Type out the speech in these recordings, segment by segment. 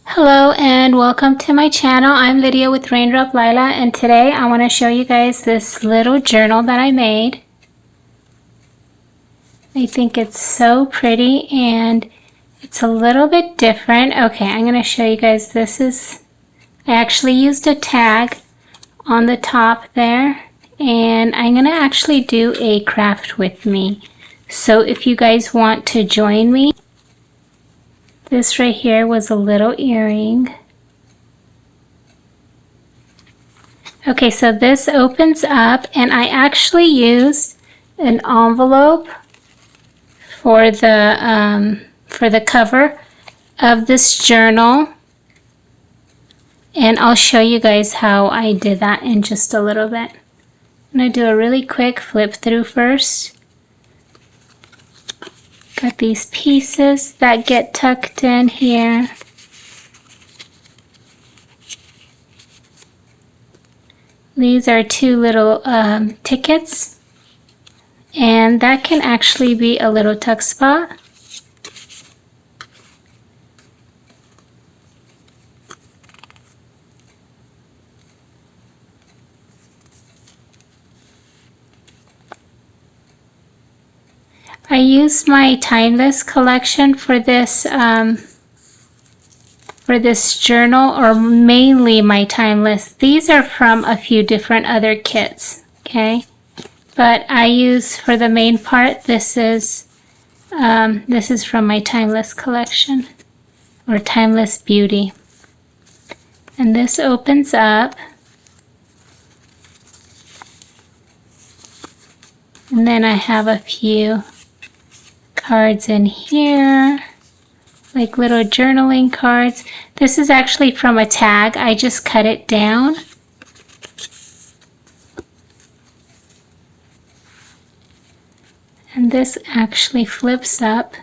Hello and welcome to my channel. I'm Lydia with Raindrop, Lila, and today I want to show you guys this little journal that I made. I think it's so pretty and it's a little bit different. Okay, I'm going to show you guys. I actually used a tag on the top there, and I'm going to actually do a craft with me. So if you guys want to join me, this right here was a little earring. Okay, so this opens up, and I actually used an envelope for the cover of this journal, and I'll show you guys how I did that in just a little bit. I'm going to do a really quick flip through first. Got these pieces that get tucked in here. These are two little tickets, and that can actually be a little tuck spot. I used my Timeless collection for this journal, or mainly my Timeless. These are from a few different other kits, okay? But I use, for the main part, this is from my Timeless collection, or Timeless Beauty. And this opens up. And then I have a few cards in here, like little journaling cards. This is actually from a tag. I just cut it down. And this actually flips up.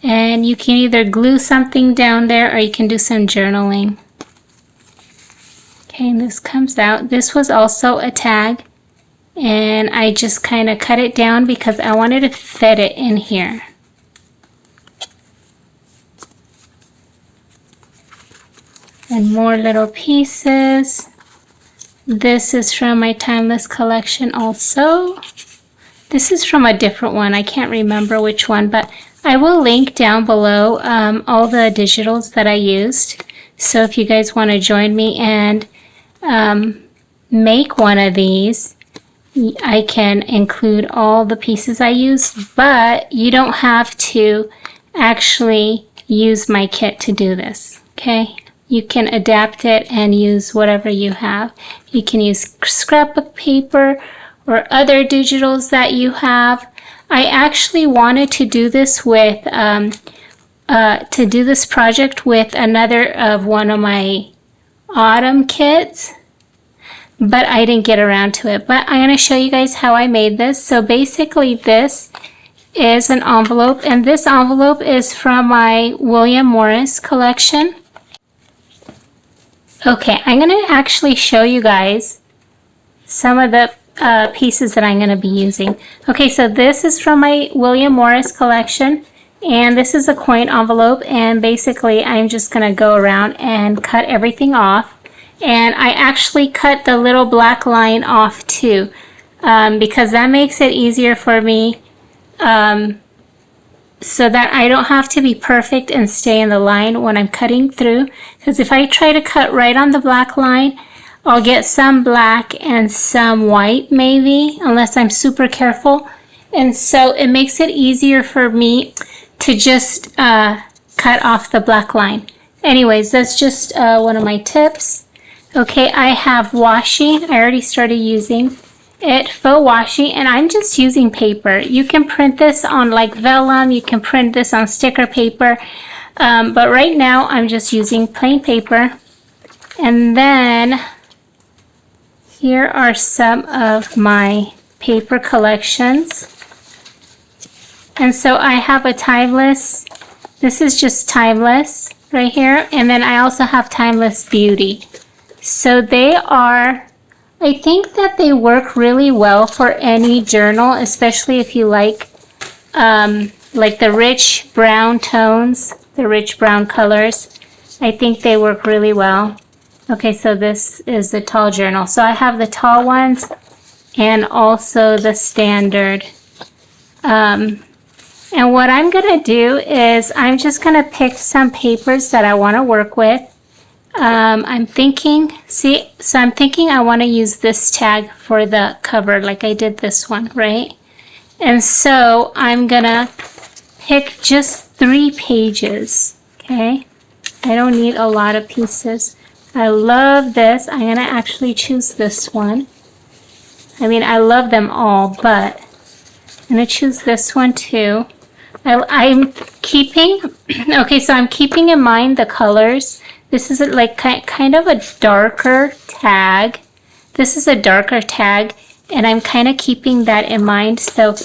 And you can either glue something down there or you can do some journaling. Okay, and this comes out. This was also a tag. And I just kind of cut it down because I wanted to fit it in here. And more little pieces. This is from my Timeless collection also. This is from a different one. I can't remember which one, but I will link down below all the digitals that I used. So if you guys want to join me and make one of these, I can include all the pieces I used, but you don't have to actually use my kit to do this, okay? You can adapt it and use whatever you have. You can use scrapbook paper or other digitals that you have. I actually wanted to do this with, this project with another of one of my autumn kits, but I didn't get around to it. But I'm going to show you guys how I made this. So basically this is an envelope, and this envelope is from my William Morris collection. Okay, I'm going to actually show you guys some of the pieces that I'm going to be using. Okay, so this is from my William Morris collection, and this is a coin envelope, and basically I'm just going to go around and cut everything off. And I actually cut the little black line off too, because that makes it easier for me, so that I don't have to be perfect and stay in the line when I'm cutting through. Because if I try to cut right on the black line, I'll get some black and some white maybe, unless I'm super careful. And so it makes it easier for me to just cut off the black line. Anyways, that's just one of my tips. Okay, I have washi. I already started using it, faux washi, and I'm just using paper. You can print this on like vellum, you can print this on sticker paper, but right now I'm just using plain paper. And then here are some of my paper collections. And so I have a Timeless, this is just Timeless right here, and then I also have Timeless Beauty. So they are, I think that they work really well for any journal, especially if you like the rich brown tones, the rich brown colors. I think they work really well. Okay, so this is the tall journal. So I have the tall ones and also the standard. And what I'm going to do is I'm just going to pick some papers that I want to work with. I'm thinking I want to use this tag for the cover like I did this one, right? And so I'm going to pick just 3 pages, okay? I don't need a lot of pieces. I love this. I'm going to actually choose this one. I mean, I love them all, but I'm going to choose this one too. I'm keeping, okay, so I'm keeping in mind the colors. This is like kind of a darker tag. This is a darker tag, and I'm kind of keeping that in mind. So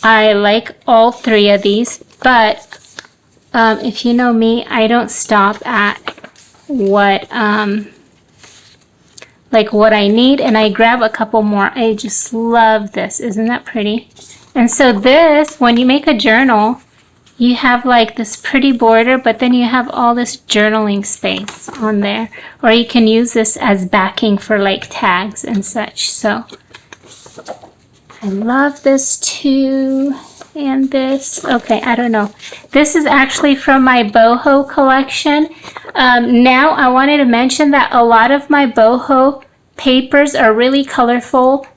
I like all 3 of these, but if you know me, I don't stop at what like what I need, and I grab a couple more. I just love this. Isn't that pretty? And so this, when you make a journal, you have like this pretty border, but then you have all this journaling space on there. Or you can use this as backing for like tags and such. So I love this too. And this, okay, I don't know. This is actually from my boho collection. Now I wanted to mention that a lot of my boho papers are really colorful,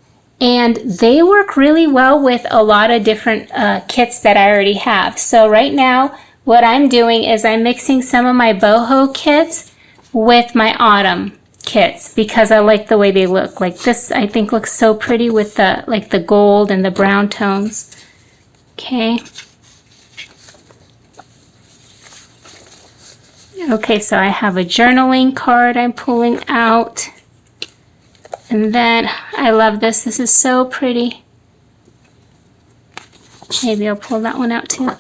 and they work really well with a lot of different kits that I already have. So right now, what I'm doing is I'm mixing some of my boho kits with my autumn kits because I like the way they look. Like this, I think looks so pretty with the like the gold and the brown tones. Okay. Okay, so I have a journaling card I'm pulling out. And then I love this. This is so pretty. Maybe I'll pull that one out too.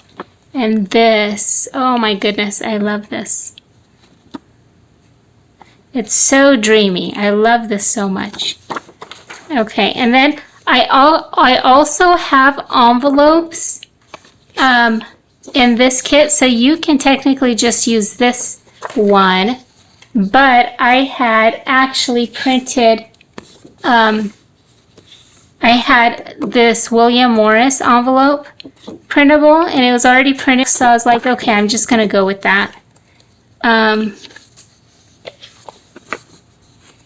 And this, oh my goodness, I love this. It's so dreamy. I love this so much. Okay, and then I also have envelopes in this kit, so you can technically just use this one, but I had actually printed, I had this William Morris envelope printable, and it was already printed, so I was like, okay, I'm just going to go with that.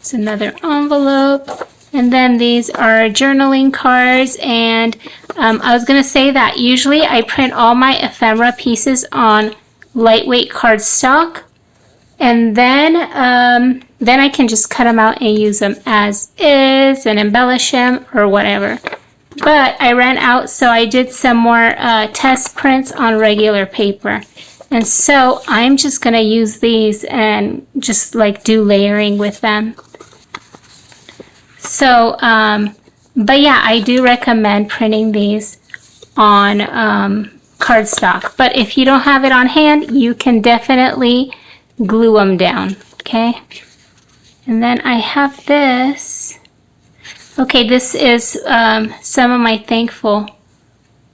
It's another envelope. And then these are journaling cards, and I was going to say that usually I print all my ephemera pieces on lightweight cardstock, and then I can just cut them out and use them as is and embellish them or whatever. But I ran out, so I did some more test prints on regular paper. And so I'm just going to use these and just like do layering with them. So, but yeah, I do recommend printing these on cardstock. But if you don't have it on hand, you can definitely glue them down, okay? And then I have this. Okay, this is some of my thankful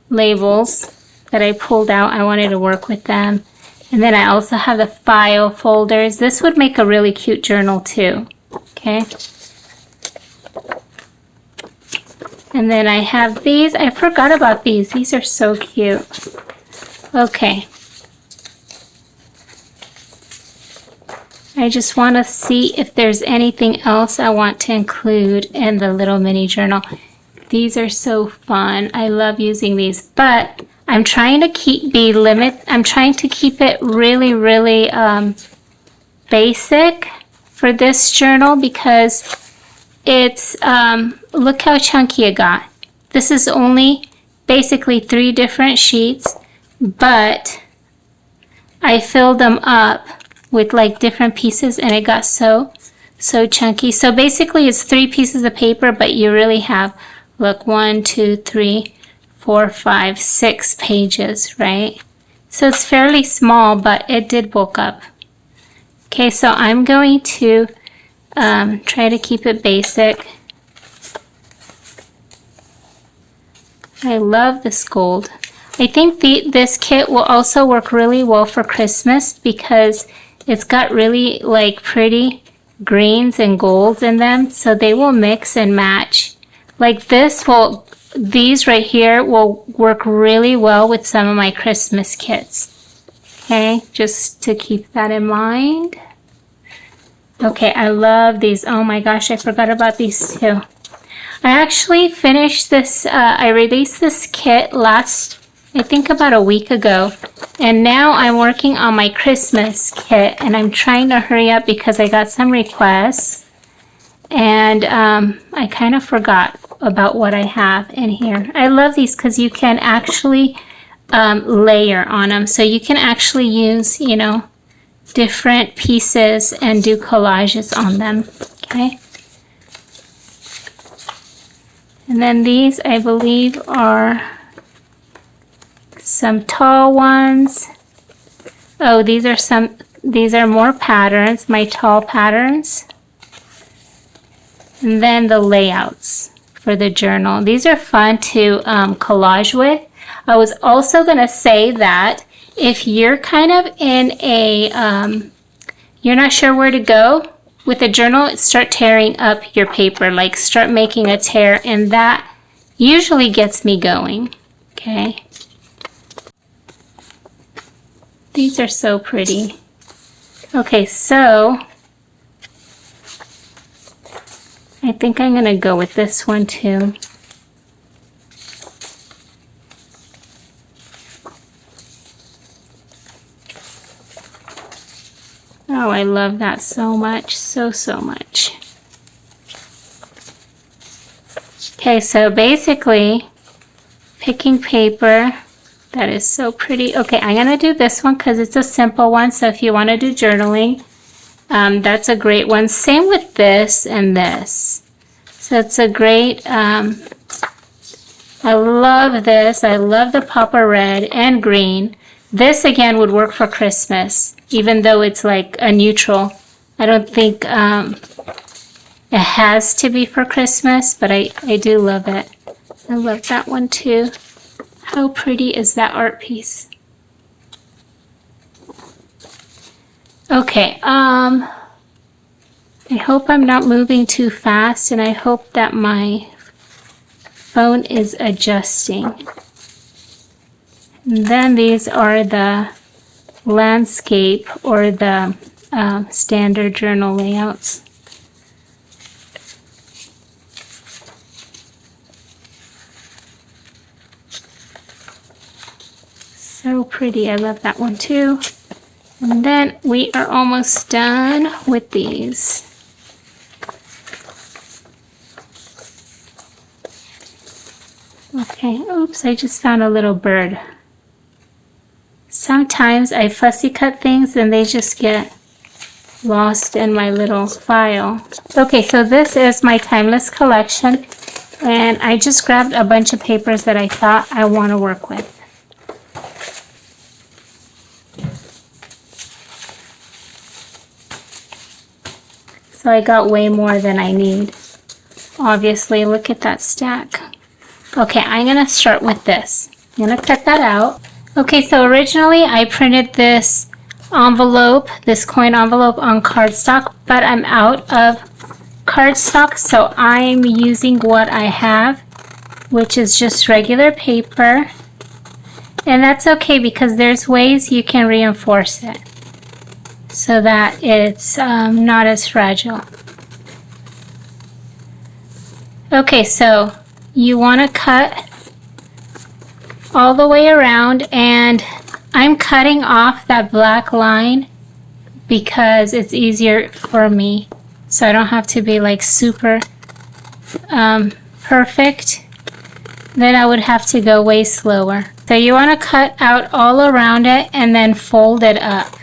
labels that I pulled out. I wanted to work with them. And then I also have the file folders. This would make a really cute journal too, okay? And then I have these. I forgot about these. These are so cute. Okay. I just want to see if there's anything else I want to include in the little mini journal. These are so fun. I love using these, but I'm trying to keep it really, really basic for this journal because it's, look how chunky it got. This is only basically 3 different sheets, but I filled them up with like different pieces and it got so chunky. So basically it's 3 pieces of paper, but you really have, look, 1, 2, 3, 4, 5, 6 pages, right? So it's fairly small, but it did bulk up. Okay, so I'm going to try to keep it basic. I love this gold. I think this kit will also work really well for Christmas because it's got really like pretty greens and golds in them, so they will mix and match. Like these right here will work really well with some of my Christmas kits. Okay, just to keep that in mind. Okay, I love these. Oh my gosh, I forgot about these too. I actually finished this, I released this kit last, I think about a week ago. And now I'm working on my Christmas kit, and I'm trying to hurry up because I got some requests. And I kind of forgot about what I have in here. I love these because you can actually layer on them. So you can actually use, you know, different pieces and do collages on them. Okay. And then these, I believe, are some tall ones. Oh, these are more patterns, my tall patterns. And then the layouts for the journal. These are fun to collage with. I was also going to say that if you're kind of in a, you're not sure where to go with a journal, start tearing up your paper, like start making a tear, and that usually gets me going. Okay. These are so pretty. Okay, so I think I'm going to go with this one too. Oh, I love that so much, so much. Okay, so basically, picking paper, that is so pretty. Okay, I'm going to do this one because it's a simple one, so if you want to do journaling, that's a great one. Same with this and this. So it's a great, I love this. I love the Papa Red and green. This again would work for Christmas, even though it's like a neutral. I don't think it has to be for Christmas, but I do love it. I love that one too. How pretty is that art piece? Okay, I hope I'm not moving too fast, and I hope that my phone is adjusting. And then these are the landscape or the standard journal layouts. So pretty. I love that one too. And then we are almost done with these. Okay, oops, I just found a little bird. Sometimes I fussy cut things and they just get lost in my little file. Okay, so this is my timeless collection, and I just grabbed a bunch of papers that I thought I want to work with. So I got way more than I need. Obviously, look at that stack. Okay, I'm going to start with this. I'm going to cut that out. Okay, so originally I printed this envelope, this coin envelope on cardstock, but I'm out of cardstock, so I'm using what I have, which is just regular paper. And that's okay because there's ways you can reinforce it so that it's not as fragile. Okay, so you want to cut all the way around, and I'm cutting off that black line because it's easier for me, so I don't have to be like super perfect. Then I would have to go way slower. So you want to cut out all around it and then fold it up.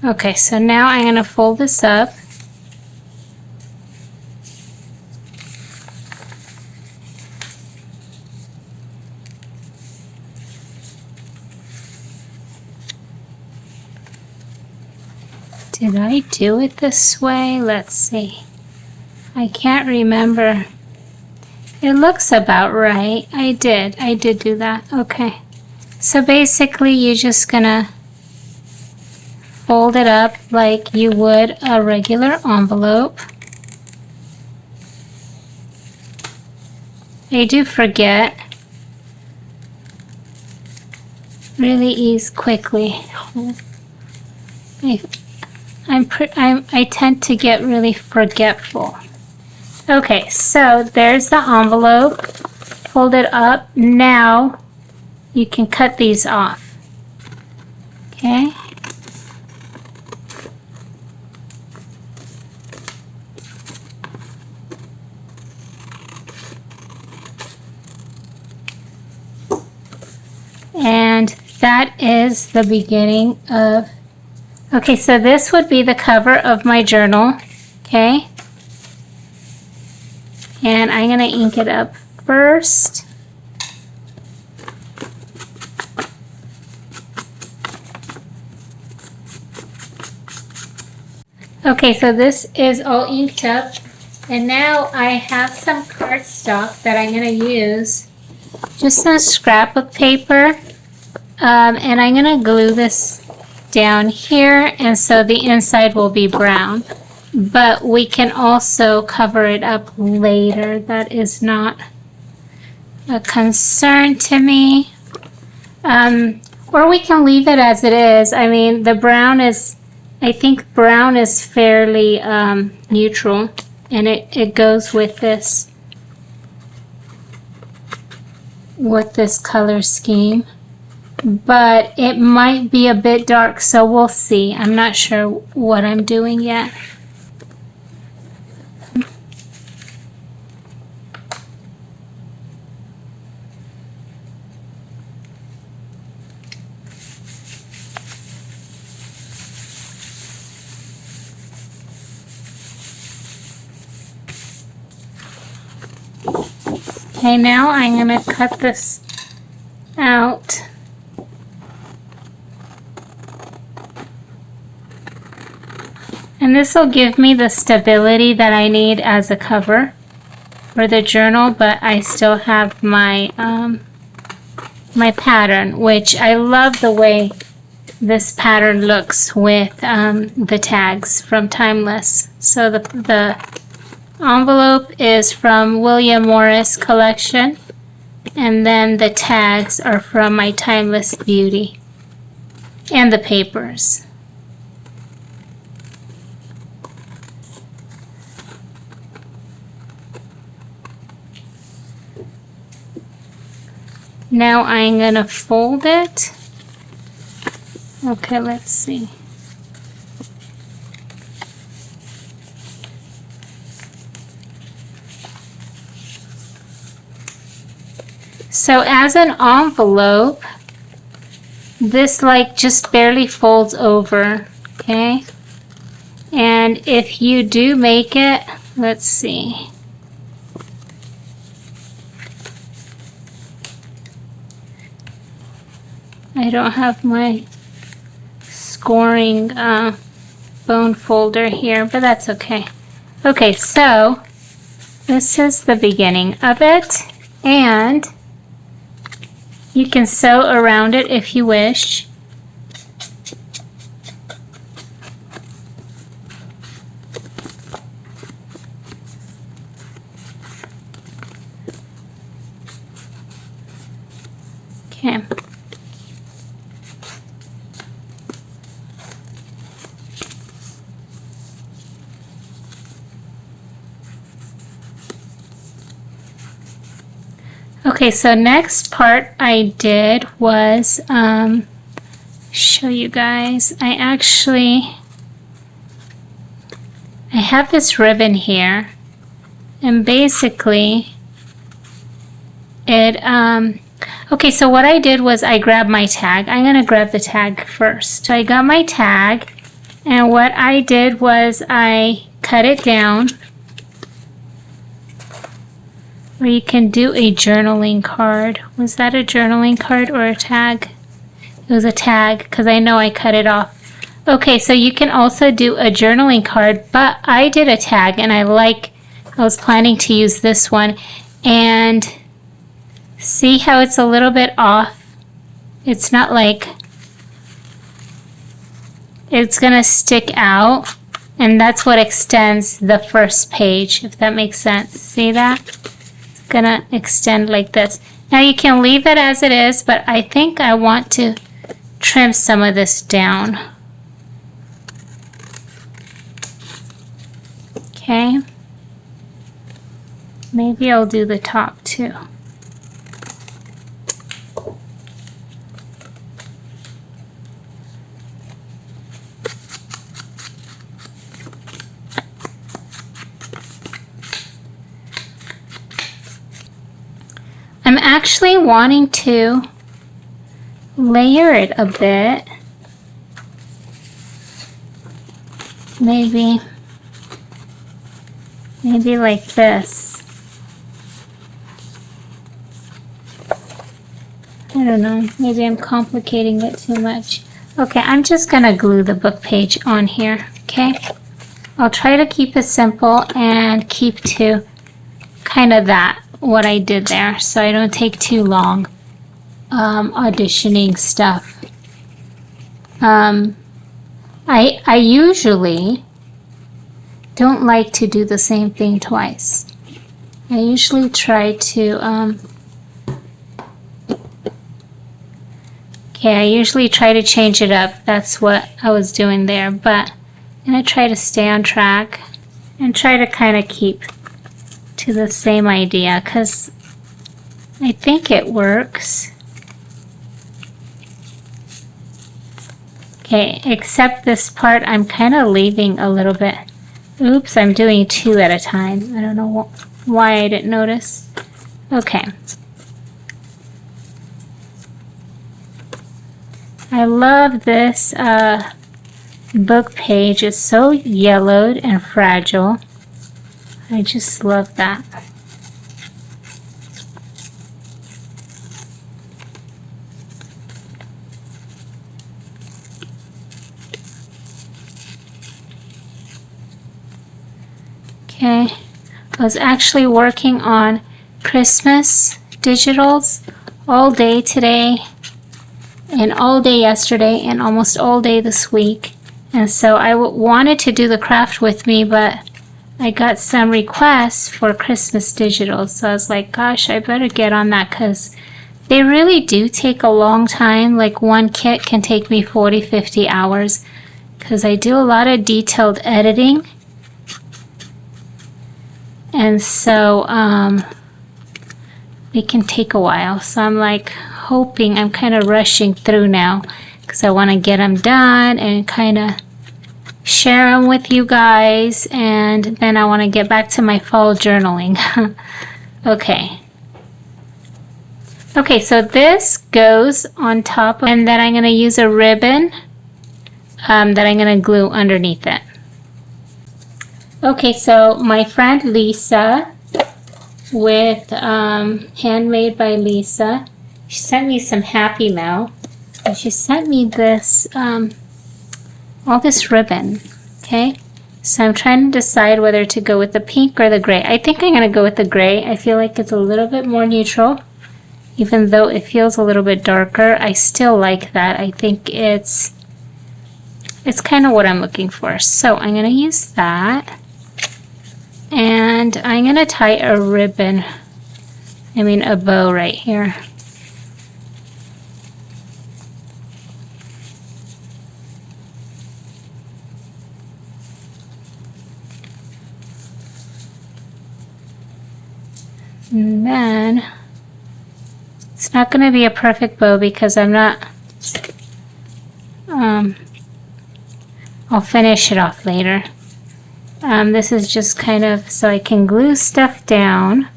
Okay, so now I'm going to fold this up. Did I do it this way? Let's see. I can't remember. It looks about right. I did do that. Okay. So basically you're just gonna fold it up like you would a regular envelope. I do forget. Really ease quickly. I tend to get really forgetful. Okay, so there's the envelope. Fold it up. Now you can cut these off. Okay. And that is the beginning of, okay, so this would be the cover of my journal, okay? And I'm going to ink it up first. Okay, so this is all inked up. And now I have some cardstock that I'm going to use. Just some scrapbook paper. And I'm going to glue this down here, and so the inside will be brown. But we can also cover it up later. That is not a concern to me. Or we can leave it as it is. I mean, the brown is, I think brown is fairly neutral, and it goes with this color scheme. But it might be a bit dark, so we'll see. I'm not sure what I'm doing yet. Okay, now I'm going to cut this out. And this will give me the stability that I need as a cover for the journal, but I still have my my pattern, which I love the way this pattern looks with the tags from Timeless. So the envelope is from William Morris collection, and then the tags are from my Timeless Beauty, and the papers. Now I'm going to fold it. Okay, let's see. So as an envelope, this like just barely folds over, okay? And if you do make it, let's see. I don't have my scoring bone folder here, but that's okay. Okay, so this is the beginning of it, and you can sew around it if you wish. Okay. Okay, so next part I did was show you guys. I have this ribbon here, and basically it okay, so what I did was I grabbed my tag. I'm gonna grab the tag first. So I got my tag, and what I did was I cut it down. Or you can do a journaling card. Was that a journaling card or a tag? It was a tag, because I know I cut it off. Okay, so you can also do a journaling card, but I did a tag, and I was planning to use this one. And see how it's a little bit off? It's not like it's gonna stick out, and that's what extends the first page, if that makes sense. See that? It's gonna extend like this. Now you can leave it as it is, but I think I want to trim some of this down. Okay. Maybe I'll do the top too. I'm actually wanting to layer it a bit. Maybe like this. I don't know, maybe I'm complicating it too much. Okay, I'm just gonna glue the book page on here, okay? I'll try to keep it simple and keep to kind of that, what I did there, so I don't take too long auditioning stuff. I usually don't like to do the same thing twice. I usually try to I usually try to change it up. That's what I was doing there, but I'm gonna try to stay on track and try to kind of keep to the same idea, because I think it works. Okay, except this part I'm kind of leaving a little bit. Oops, I'm doing two at a time. I don't know why I didn't notice. Okay. I love this book page. It's so yellowed and fragile. I just love that. Okay, I was actually working on Christmas digitals all day today and all day yesterday and almost all day this week. And so I wanted to do the craft with me, but I got some requests for Christmas digitals. So I was like, gosh, I better get on that, because they really do take a long time. Like one kit can take me 40-50 hours because I do a lot of detailed editing. And so it can take a while. So I'm like hoping, I'm kind of rushing through now because I want to get them done and kind of share them with you guys, and then I want to get back to my fall journaling. Okay, so this goes on top, and then I'm going to use a ribbon that I'm going to glue underneath it. Okay, so my friend Lisa with Handmade by Lisa, she sent me some Happy Mail, and she sent me this all this ribbon. Okay, so I'm trying to decide whether to go with the pink or the gray. I think I'm going to go with the gray. I feel like it's a little bit more neutral, even though it feels a little bit darker. I still like that. I think it's kind of what I'm looking for. So I'm going to use that, and I'm going to tie a ribbon, a bow right here. And then it's not going to be a perfect bow because I'm not, I'll finish it off later. This is just kind of so I can glue stuff down.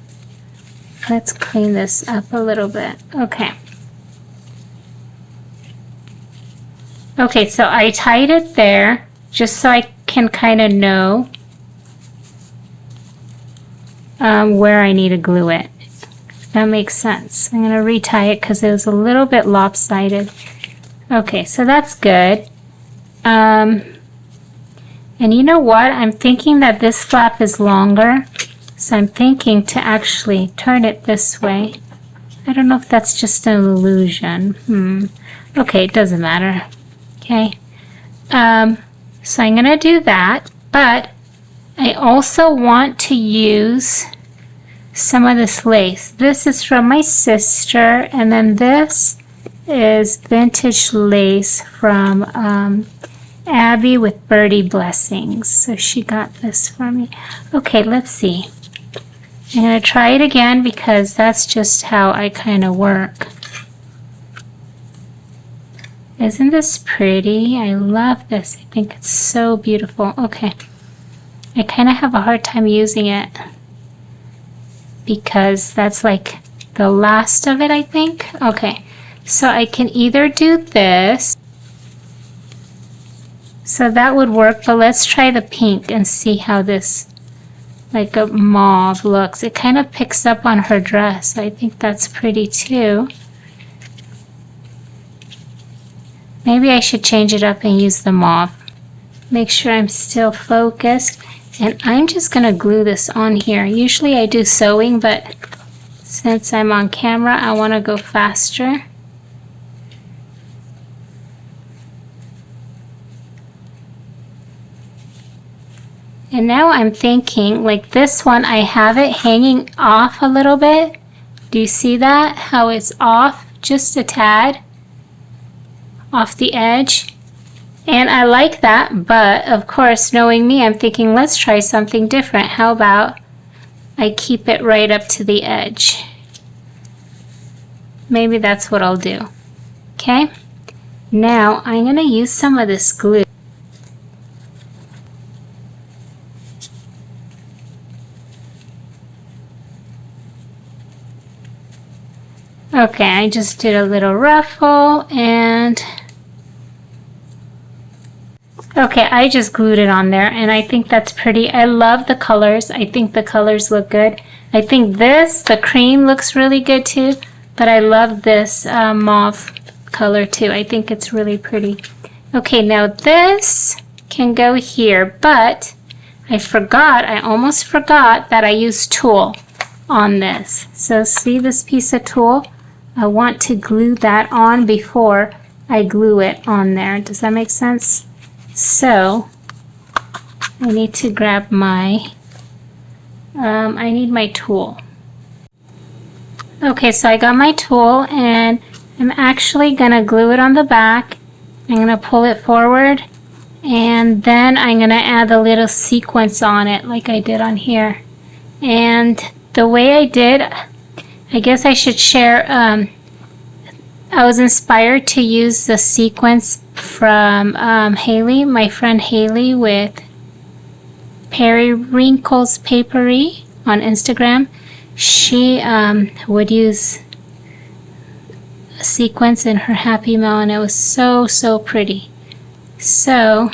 Let's clean this up a little bit. Okay. Okay, so I tied it there just so I can kind of know where I need to glue it. That makes sense. I'm going to retie it because it was a little bit lopsided. Okay, so that's good. And you know what? I'm thinking that this flap is longer, So I'm thinking to actually turn it this way. I don't know if that's just an illusion. Okay, it doesn't matter. Okay. So I'm going to do that, but I also want to use some of this lace. This is from my sister, and then this is vintage lace from Abby with Birdie Blessings. So she got this for me. Okay, let's see. I'm going to try it again because that's just how I kind of work. Isn't this pretty? I love this. I think it's so beautiful. Okay. I kind of have a hard time using it because that's like the last of it, I think. Okay. So I can either do this. So that would work, but let's try the pink and see how this, like a mauve, looks. It kind of picks up on her dress. I think that's pretty too. Maybe I should change it up and use the mauve. Make sure I'm still focused. And I'm just going to glue this on here. Usually I do sewing, but since I'm on camera, I want to go faster. And now I'm thinking, like this one, I have it hanging off a little bit. Do you see that? How it's off just a tad off the edge. And I like that, but of course, knowing me, I'm thinking, let's try something different. How about I keep it right up to the edge? Maybe that's what I'll do. Okay? Now, I'm going to use some of this glue. Okay, I just did a little ruffle and okay, I just glued it on there and I think that's pretty. I love the colors. I think the colors look good. I think this, the cream, looks really good too, but I love this mauve color too. I think it's really pretty. Okay, now this can go here, but I almost forgot that I used tulle on this. So see this piece of tulle? I want to glue that on before I glue it on there. Does that make sense? So I need to grab my, I need my tulle. Okay, so I got my tulle and I'm actually going to glue it on the back. I'm going to pull it forward and then I'm going to add a little sequence on it like I did on here. And the way I did, I guess I should share, I was inspired to use the sequence from Haley, my friend Haley with Periwinkles Papery on Instagram. She would use a sequence in her Happy Mail and it was so pretty. So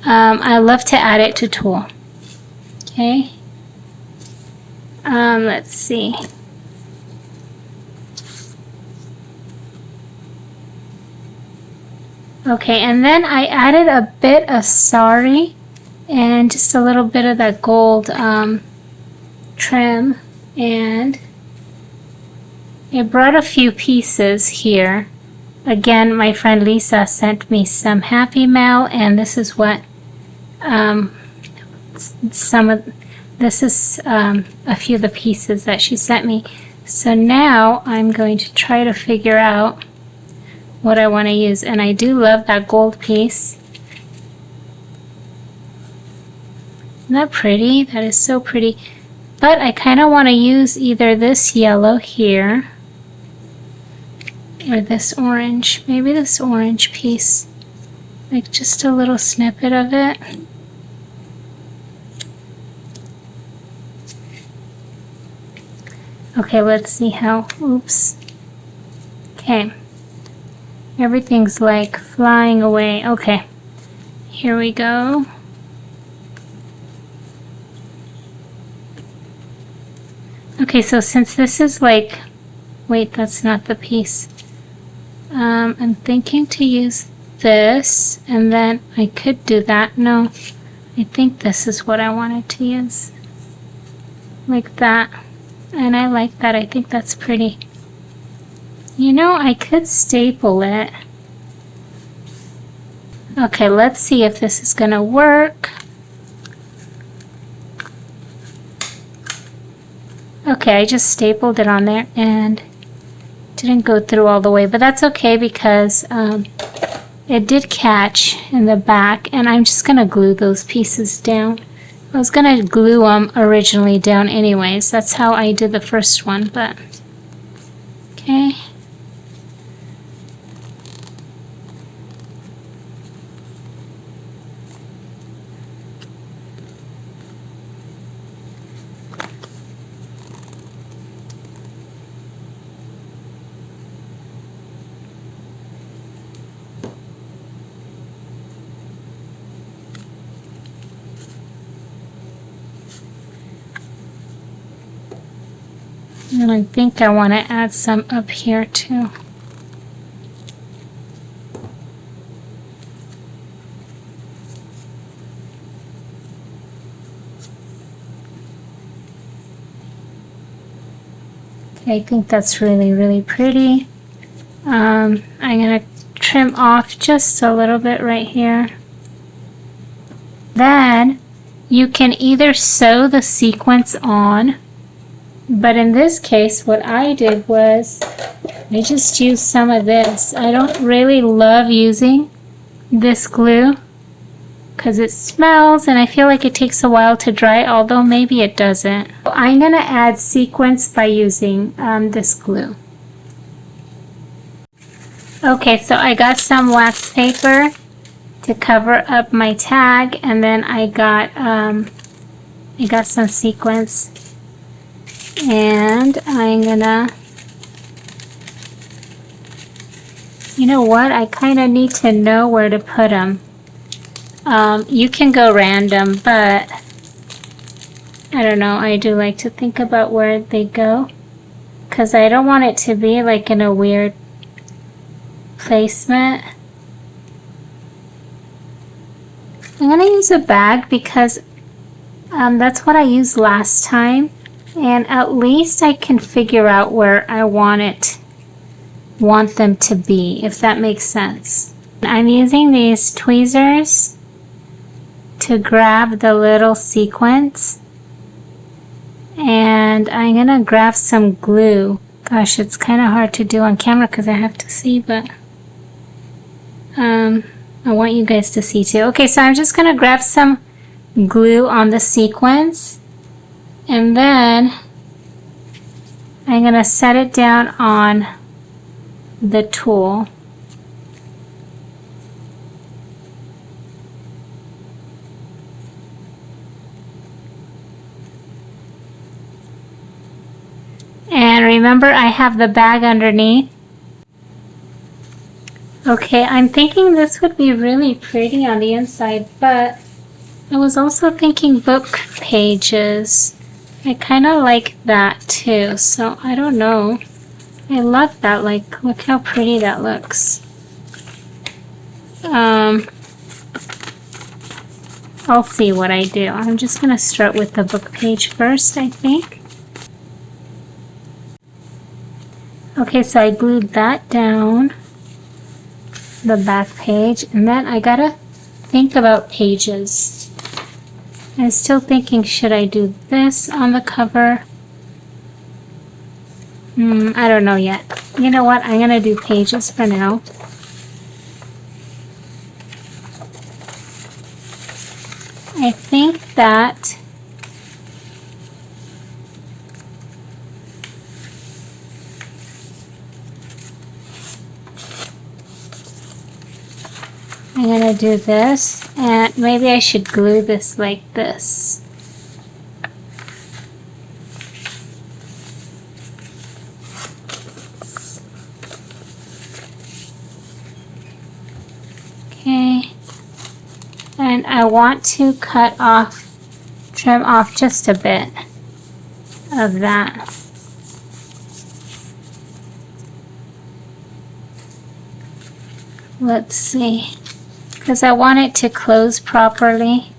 I love to add it to tulle. Okay. Let's see. Okay, and then I added a bit of sari and just a little bit of that gold trim, and I brought a few pieces here. Again, my friend Lisa sent me some Happy Mail, and this is what this is a few of the pieces that she sent me. So now I'm going to try to figure out what I want to use, and I do love that gold piece. Isn't that pretty? That is so pretty. But I kind of want to use either this yellow here or this orange. Maybe this orange piece, like just a little snippet of it. Okay, let's see how, oops. Okay. Everything's like flying away. Okay, here we go. Okay, so since this is like, wait, that's not the piece. I'm thinking to use this, and then I could do that. No, I think this is what I wanted to use. like that. And I like that. I think that's pretty. You know, I could staple it. Okay, let's see if this is gonna work. Okay, I just stapled it on there and didn't go through all the way, but that's okay because it did catch in the back, and I'm just gonna glue those pieces down. I was gonna glue them originally down anyways. That's how I did the first one, but okay. And I think I want to add some up here too. Okay, I think that's really, really pretty. I'm going to trim off just a little bit right here. Then you can either sew the sequins on, but in this case what I did was I just used some of this. I don't really love using this glue because it smells and I feel like it takes a while to dry, although maybe it doesn't. I'm going to add sequins by using this glue. Okay, so I got some wax paper to cover up my tag, and then I got some sequins. And I'm gonna, you know what, I kind of need to know where to put them. You can go random, but I don't know, I do like to think about where they go, because I don't want it to be like in a weird placement. I'm gonna use a bag because that's what I used last time. And at least I can figure out where I want them to be, if that makes sense. I'm using these tweezers to grab the little sequins. And I'm gonna grab some glue. Gosh, it's kind of hard to do on camera because I have to see, but I want you guys to see too. Okay, so I'm just gonna grab some glue on the sequins. And then I'm going to set it down on the tool. And remember, I have the bag underneath. Okay, I'm thinking this would be really pretty on the inside, but I was also thinking book pages. I kind of like that too, so I don't know. I love that, like, look how pretty that looks. I'll see what I do. I'm just going to start with the book page first, I think. Okay, so I glued that down, the back page, and then I gotta think about pages. I'm still thinking, should I do this on the cover? I don't know yet. You know what? I'm gonna do pages for now. I think that I'm gonna do this, and maybe I should glue this like this. Okay, and I want to trim off just a bit of that. Let's see. Because I want it to close properly.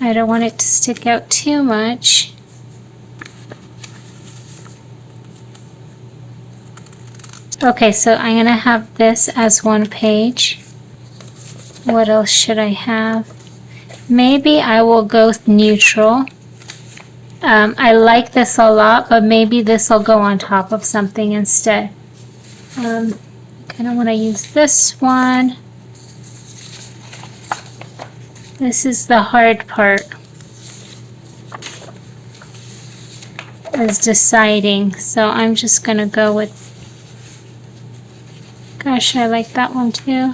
I don't want it to stick out too much. Okay, so I'm going to have this as one page. What else should I have? Maybe I will go neutral. I like this a lot, but maybe this will go on top of something instead. I kind of want to use this one. This is the hard part, is deciding. So I'm just going to go with, gosh, I like that one too.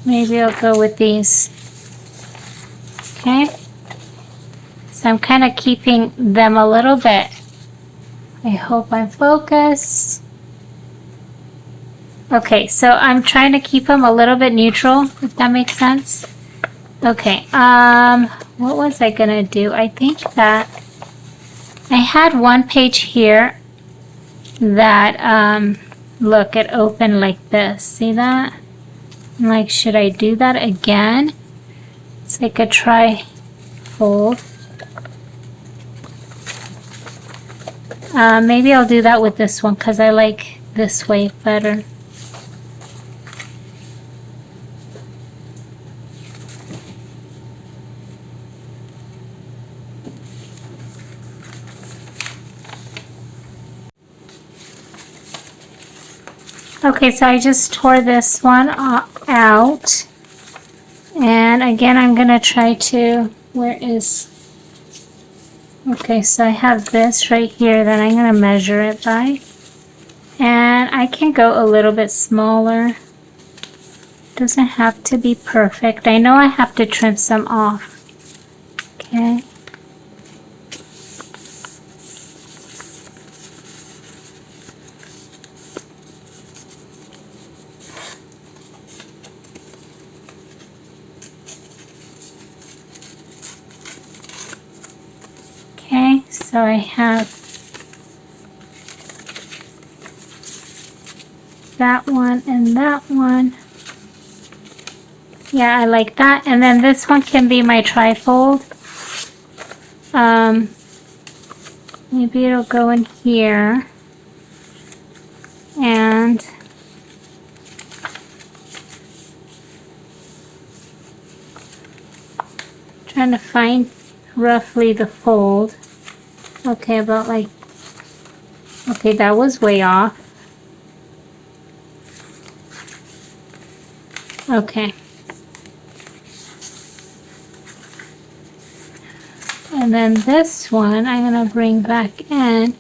Maybe I'll go with these. Okay. So I'm kind of keeping them a little bit. I hope I'm focused. Okay, so I'm trying to keep them a little bit neutral, if that makes sense. Okay, what was I gonna do? I think that I had one page here that, look, it opened like this. See that? I'm like, should I do that again? It's like a tri-fold. Maybe I'll do that with this one because I like this way better. Okay, so I just tore this one out. And again, I'm going to try to, where is, okay, so I have this right here that I'm going to measure it by. And I can go a little bit smaller. Doesn't have to be perfect. I know I have to trim some off. Okay. Okay, so I have that one and that one. Yeah, I like that. And then this one can be my trifold. Maybe it'll go in here. And trying to find roughly the fold. Okay, about like, okay, that was way off. Okay. And then this one I'm going to bring back in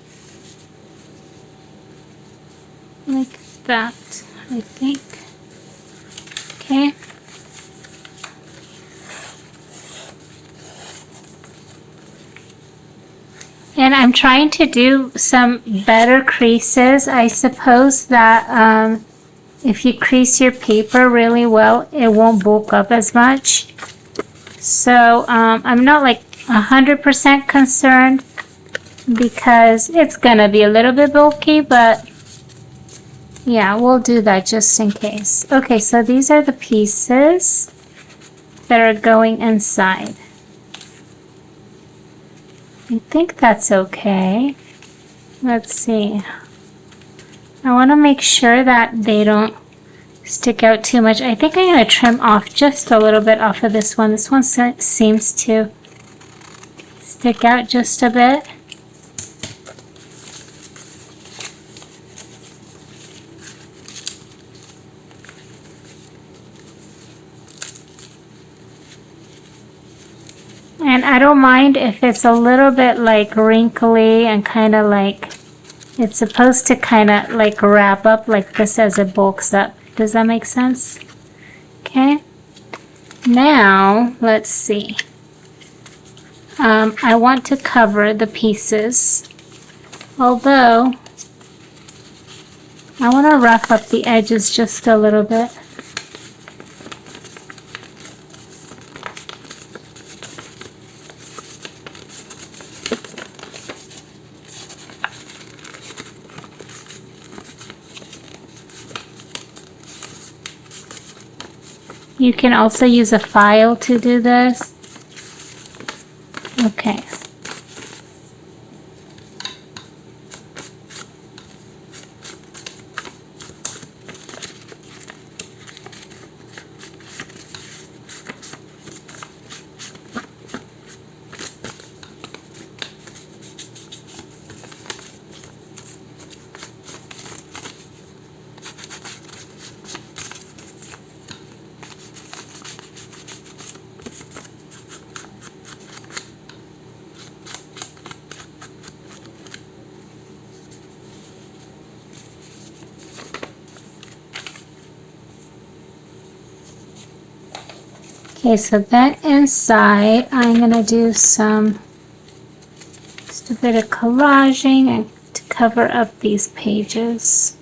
like that, I think. Okay. And I'm trying to do some better creases. I suppose that if you crease your paper really well, it won't bulk up as much. So I'm not like 100% concerned because it's gonna be a little bit bulky, but yeah, we'll do that just in case. Okay, so these are the pieces that are going inside. I think that's okay. Let's see. I want to make sure that they don't stick out too much. I think I'm going to trim off just a little bit off of this one. This one seems to stick out just a bit. And I don't mind if it's a little bit like wrinkly and kind of like, it's supposed to kind of like wrap up like this as it bulks up. Does that make sense? Okay. Now, let's see. I want to cover the pieces, although I want to rough up the edges just a little bit. You can also use a file to do this. Okay. Okay, so then inside, I'm going to do just a bit of collaging to cover up these pages.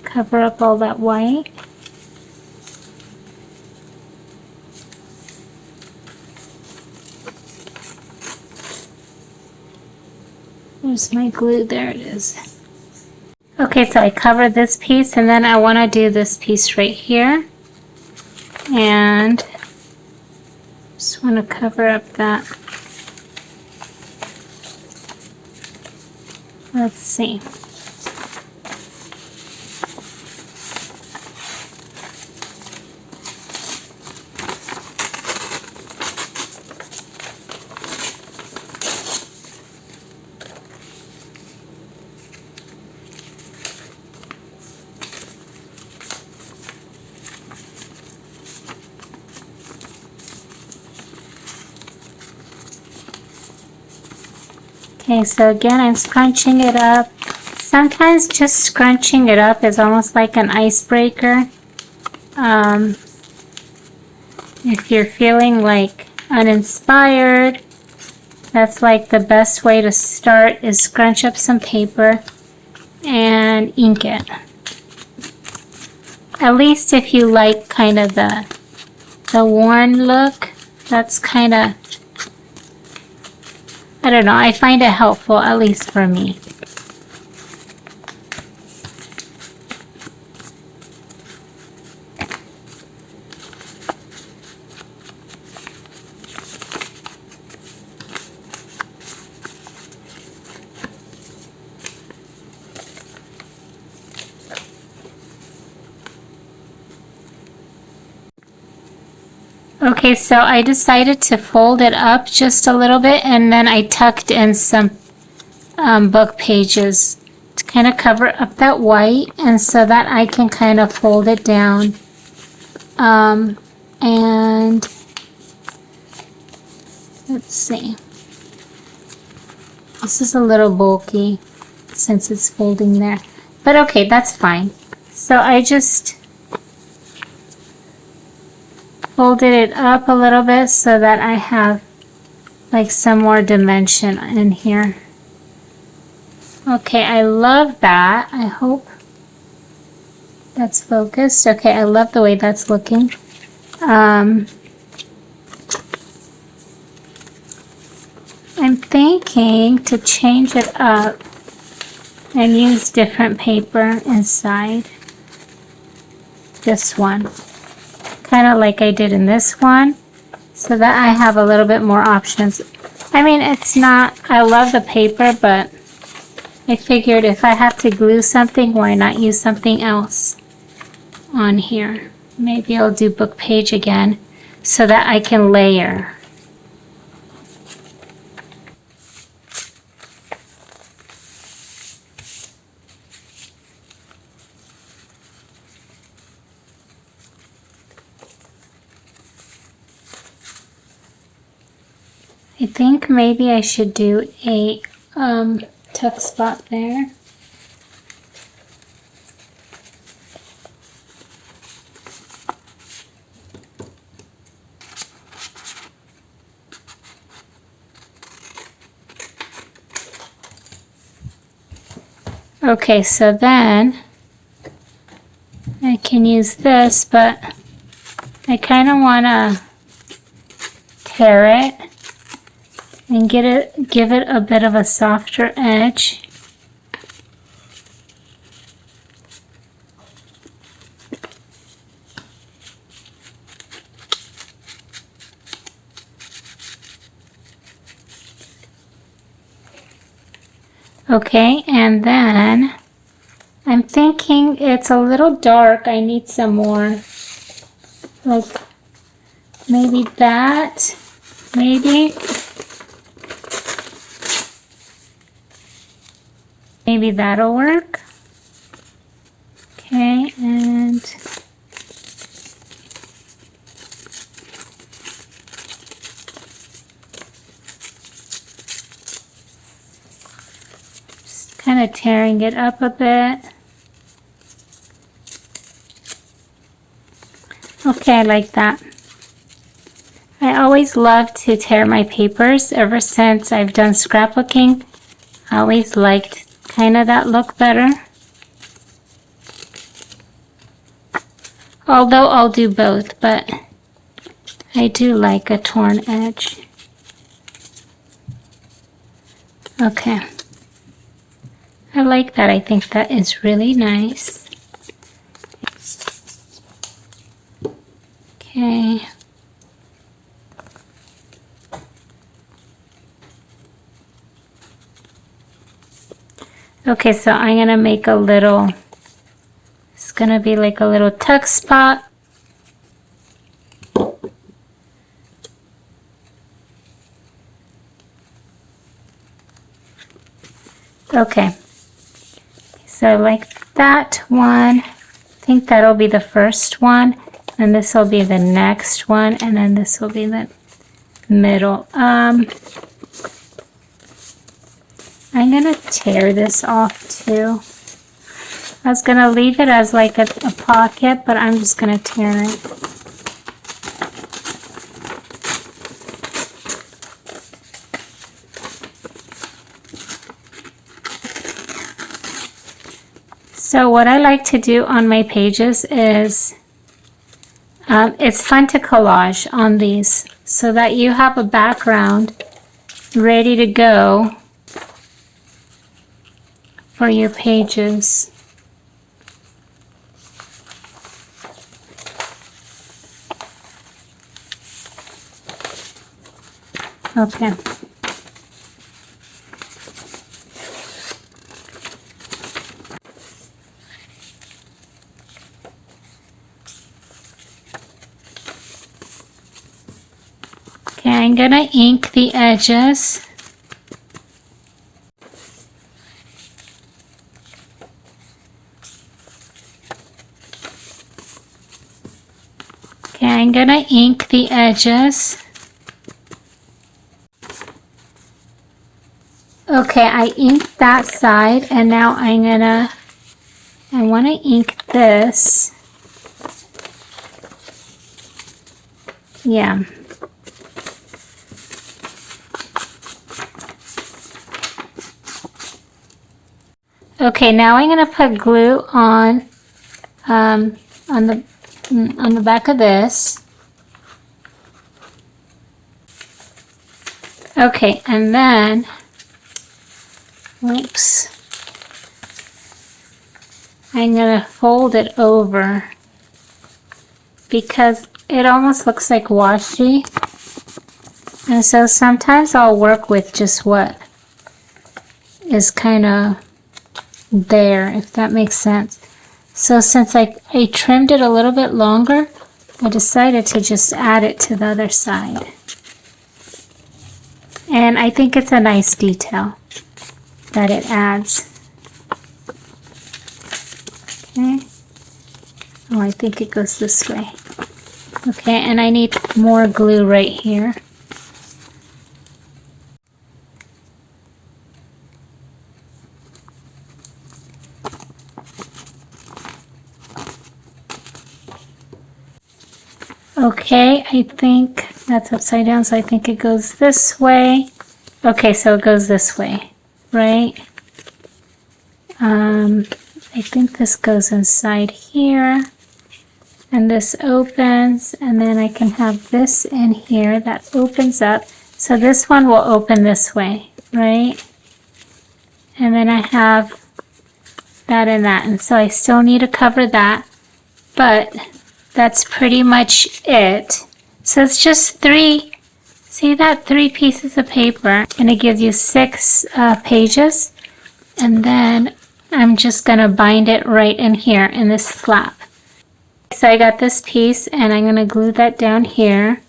Cover up all that white. There's my glue, there it is. Okay, so I covered this piece, and then I want to do this piece right here. And just want to cover up that. Let's see. Okay, so again, I'm scrunching it up. Sometimes just scrunching it up is almost like an icebreaker. If you're feeling like uninspired, that's like the best way to start is scrunch up some paper and ink it. At least if you like kind of the worn look, that's kind of, I don't know, I find it helpful, at least for me. Okay, so I decided to fold it up just a little bit, and then I tucked in some book pages to kind of cover up that white, and so that I can kind of fold it down. And let's see. This is a little bulky since it's folding there, but okay, that's fine. So I just folded it up a little bit so that I have like some more dimension in here. Okay, I love that. I hope that's focused. Okay, I love the way that's looking. I'm thinking to change it up and use different paper inside this one. Kind of like I did in this one, so that I have a little bit more options. I mean, it's not, I love the paper, but I figured if I have to glue something, why not use something else on here? Maybe I'll do book page again so that I can layer. I think maybe I should do a tuck spot there. Okay, so then I can use this, but I kind of want to tear it and give it a bit of a softer edge. Okay, and then I'm thinking it's a little dark. I need some more, like maybe that, maybe that'll work. Okay, and just kind of tearing it up a bit. Okay, I like that. I always love to tear my papers. Ever since I've done scrapbooking, I always liked kind of that look better. Although I'll do both, but I do like a torn edge. Okay. I like that. I think that is really nice. Okay. Okay, so I'm gonna make a little, it's gonna be like a little tuck spot. Okay, so like that one, I think that'll be the first one, and this will be the next one, and then this will be the middle. I'm gonna tear this off too. I was gonna leave it as like a pocket, but I'm just gonna tear it. So what I like to do on my pages is, it's fun to collage on these so that you have a background ready to go for your pages. Okay. Okay, I'm gonna ink the edges. Okay, I'm gonna ink the edges. Okay, I inked that side, and now I want to ink this. Yeah. Okay, now I'm going to put glue on the back of this. Okay, and then, oops, I'm going to fold it over because it almost looks like washi. And so sometimes I'll work with just what is kind of there, if that makes sense. So since I trimmed it a little bit longer, I decided to just add it to the other side. And I think it's a nice detail that it adds. Okay. Oh, I think it goes this way. Okay, and I need more glue right here. Okay, I think that's upside down, so I think it goes this way. Okay, so it goes this way, right? I think this goes inside here, and this opens, and then I can have this in here that opens up. So this one will open this way, right? And then I have that and that, and so I still need to cover that, but that's pretty much it. So it's just three, see that, 3 pieces of paper, and it gives you 6 pages. And then I'm just gonna bind it right in here in this flap. So I got this piece and I'm gonna glue that down here.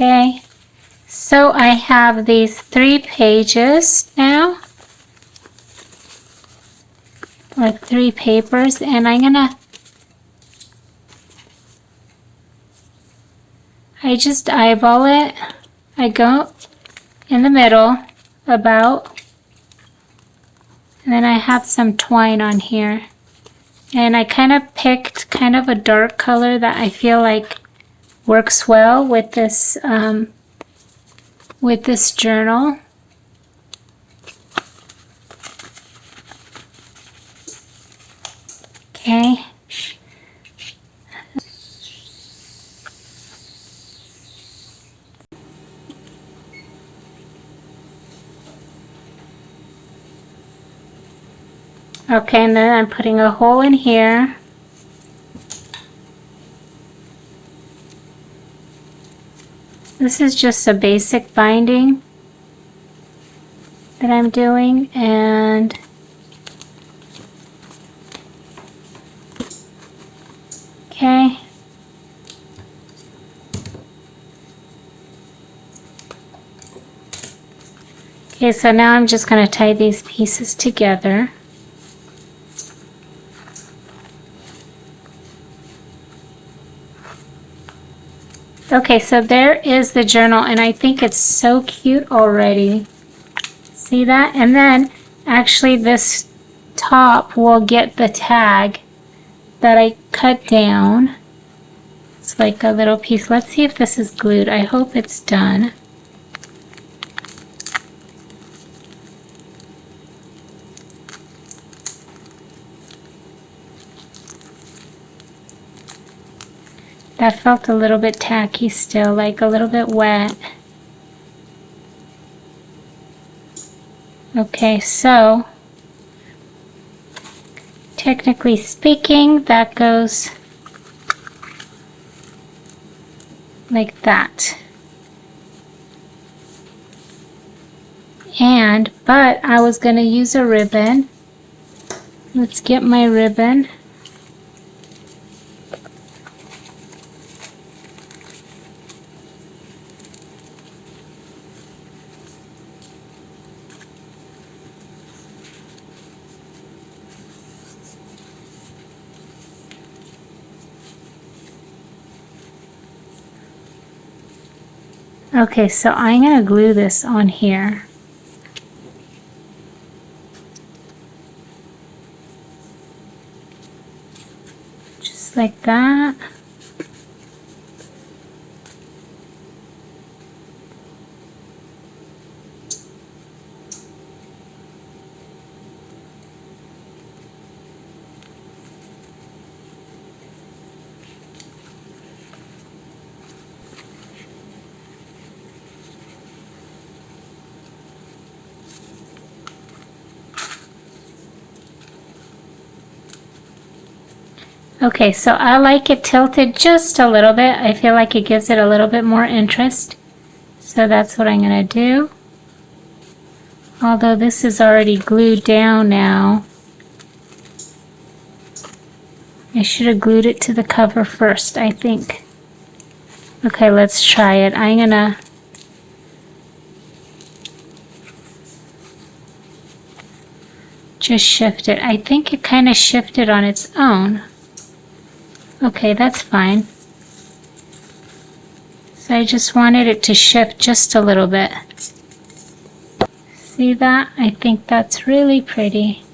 Okay, so I have these 3 pages now, or 3 papers, and I just eyeball it. I go in the middle about, and then I have some twine on here. And I kind of picked kind of a dark color that I feel like works well with this journal. Okay. Okay, and then I'm putting a hole in here. This is just a basic binding that I'm doing, and okay. Okay, so now I'm just going to tie these pieces together. Okay, so there is the journal, and I think it's so cute already. See that? And then actually this top will get the tag that I cut down. It's like a little piece. Let's see if this is glued. I hope it's done. That felt a little bit tacky still, like a little bit wet. Okay, so technically speaking, that goes like that. But I was going to use a ribbon. Let's get my ribbon. Okay, so I'm going to glue this on here. Just like that. Okay, so I like it tilted just a little bit. I feel like it gives it a little bit more interest. So that's what I'm going to do. Although this is already glued down now. I should have glued it to the cover first, I think. Okay, let's try it. I'm going to just shift it. I think it kind of shifted on its own. Okay, that's fine. So I just wanted it to shift just a little bit. See that? I think that's really pretty.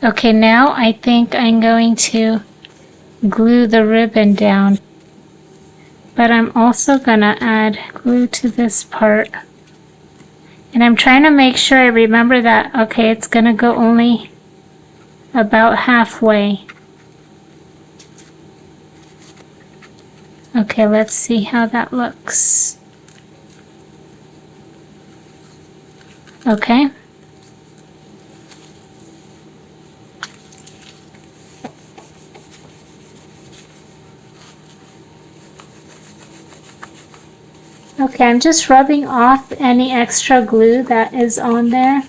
Okay, now I think I'm going to glue the ribbon down. But I'm also going to add glue to this part. And I'm trying to make sure I remember that, okay, it's going to go only about halfway. Okay, let's see how that looks. Okay. Okay, I'm just rubbing off any extra glue that is on there.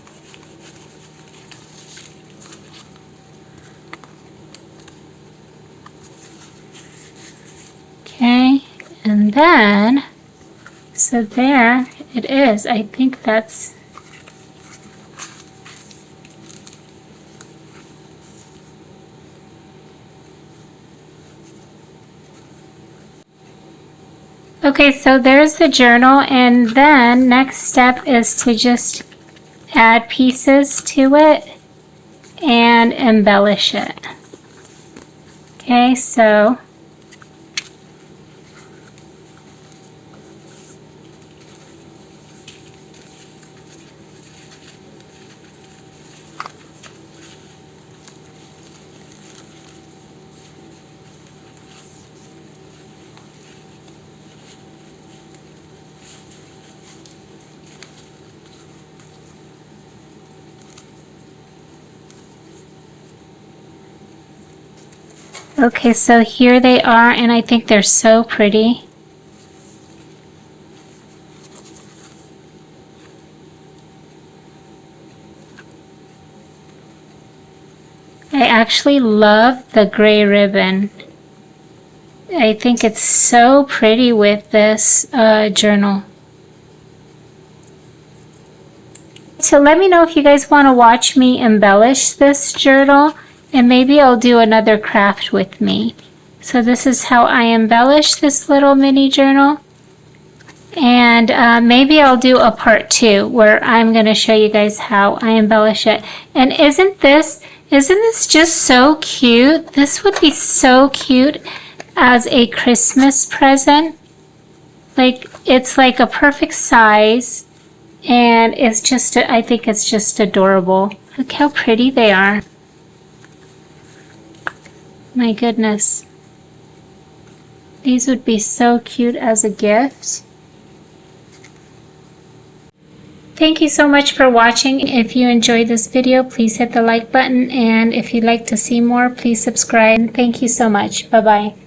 Okay, and then, so there it is. I think that's, okay, so there's the journal, and then next step is to just add pieces to it and embellish it. Okay, so okay, so here they are, and I think they're so pretty. I actually love the gray ribbon. I think it's so pretty with this journal. So let me know if you guys want to watch me embellish this journal, and maybe I'll do another craft with me. So this is how I embellish this little mini journal. And maybe I'll do a part 2 where I'm going to show you guys how I embellish it. And isn't this just so cute? This would be so cute as a Christmas present. Like, it's like a perfect size, and it's just, I think it's just adorable. Look how pretty they are. My goodness. These would be so cute as a gift. Thank you so much for watching. If you enjoyed this video, please hit the like button, and if you'd like to see more, please subscribe. Thank you so much. Bye-bye.